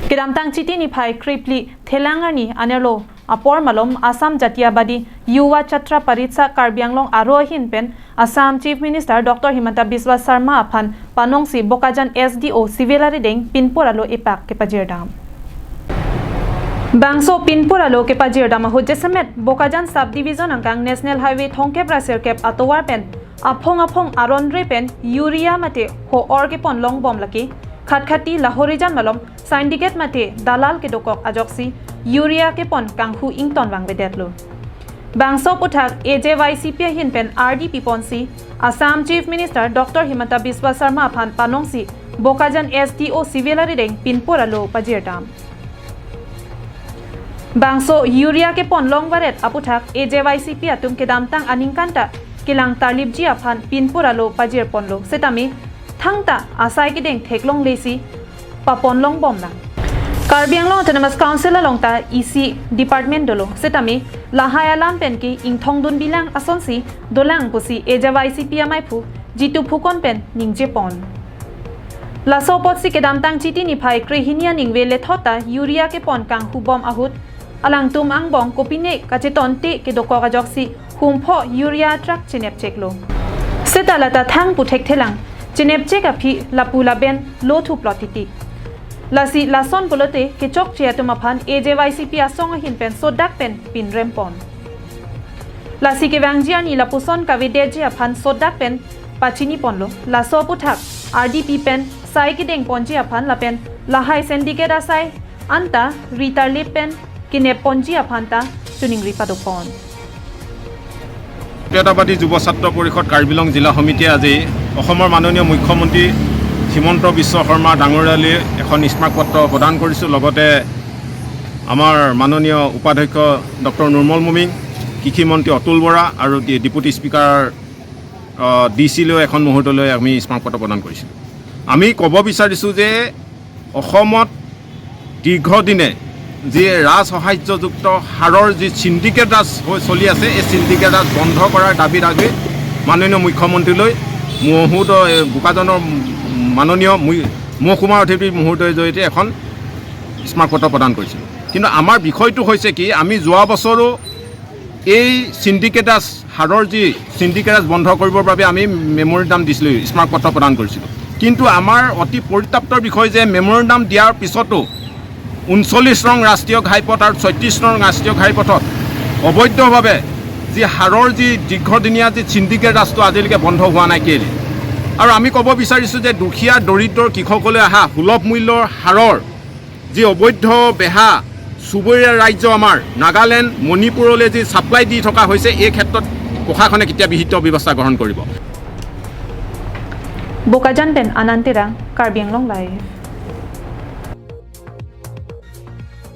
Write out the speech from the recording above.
Kedamtang chiti ni phai kripli thelangani anelo apor malom Assam Jatiabadi Yuwa Chatra Paritsa Karbianglong Arohin pen Assam Chief Minister Dr. Himanta Biswa Sarma aphan panongsi Bokajan SDO civilary deng pinporalo epak kepajirdam. Bangso pinporalo kepajirdam hojesemet Bokajan Sub Division angkang National Highway thongke brasir kep atowar pen aphong aronre pen Urea mate ho or kepon long bom laki khatkhati lahorijan malom syndicate mate dalal ke dokok ajoksi Urea kepon kanghu ington wang bedetlo bangso aphuthak AJYCP hin pen RDP ponsi Assam Chief Minister Dr. Himanta Biswa Sarma aphan panongsi Bokajan SDO civilary deng pinporalo pajirtam bangso Urea kepon long waret aphuthak AJYCP atum kedamtang aningkanta kilang tarlibji aphan pinporalo pajir ponlo setami thangta asai kideng theklong lesi papon long bom na Karbianglong Autonomous Council alongta EC Department dolo setami lahaya lampen ki ingthong dun bilang asonsi dolang pusi AJYCP amaipu jitu phukon pen ningje pon laso potsi kedamtang chiti ni phai krehinia ningwe le thota Urea ke pon kang hubom ahut alang tum ang bong kopine kachetonte ke doko ka joksi humpho Urea truck chinep cheklo setalata thang puthek thelang chinep cheka phi lapula ben lothu plotiti lasi lason bolote ke chok chia tumaphan AJYCP asong hin pen sodak pen pin rempon lasi ke wangjian ni lapuson kavedeji aphan sodak pen pachini ponlo laso aphuthak RDP pen sai ki deng ponji aphan lapen lahai syndicate asai anta ritarle pen kine ponji aphanta tuning ripadopon Petabadi Jubo Chatra Poriষদ Karbilong Jila Sমিতিয়ে আজি অসমৰ মাননীয় মুখ্যমন্ত্ৰী হিমন্ত বিশ্ব শৰ্মা ডাঙৰীয়ালৈ এখন স্মাৰকপত্ৰ প্ৰদান কৰিছোঁ লগতে আমাৰ মাননীয় উপাধ্যক্ষ ডক্টৰ নুৰ্মল মুমিং কৃষি মন্ত্ৰী অতুল বৰা আৰু ডেপুটি স্পিকাৰ ডিচিলৈ এখন মুহূৰ্তলৈ আমি স্মাৰকপত্ৰ প্ৰদান কৰিছোঁ আমি ক'ব বিচাৰিছোঁ যে অসমত দীৰ্ঘদিনে যি ৰাজসাহায্যযুক্ত হাৰৰ যি সিন্ডিকেট ৰাজ চলি আছে এই সিন্ডিকেট ৰাজ বন্ধ কৰাৰ দাবী ৰাখি মাননীয় মুখ্যমন্ত্ৰীলৈ মুহূৰ্ত বোকাজনৰ মাননীয় মহকুমা অধিপতি মুহূৰ্তৰ জৰিয়তে এখন স্মাৰকপত্ৰ প্ৰদান কৰিছিল কিন্তু আমাৰ বিষয়টো হৈছে কি আমি যোৱা বছৰো এই সিন্ডিকেট ৰাজ হাৰৰ যি সিন্ডিকেট ৰাজ বন্ধ কৰিবৰ বাবে আমি মেমৰিণ্ডাম দিছিলোঁ স্মাৰকপত্ৰ প্ৰদান কৰিছিলোঁ কিন্তু আমাৰ অতি পৰিতাপ্তৰ বিষয় যে মেমৰিণ্ডাম দিয়াৰ পিছতো 39 নং ৰাষ্ট্ৰীয় ঘাইপথ আৰু 36 নং ৰাষ্ট্ৰীয় ঘাইপথত অবৈধভাৱে যি হাৰৰ যি দীৰ্ঘদিনীয়া যি সিন্ডিকেট ৰাজটো আজিলৈকে বন্ধ হোৱা নাই কেলে আৰু আমি ক'ব বিচাৰিছোঁ যে দুখীয়া দৰিদ্ৰ কৃষকলৈ অহা সুলভ মূল্যৰ হাৰৰ যি অবৈধ বেহা চুবুৰীয়া ৰাজ্য আমাৰ নাগালেণ্ড মণিপুৰলৈ যি ছাপ্লাই দি থকা হৈছে এই ক্ষেত্ৰত প্ৰশাসনে কেতিয়া বিহিত ব্যৱস্থা গ্ৰহণ কৰিব Bokajan pen anantera Karbianglong live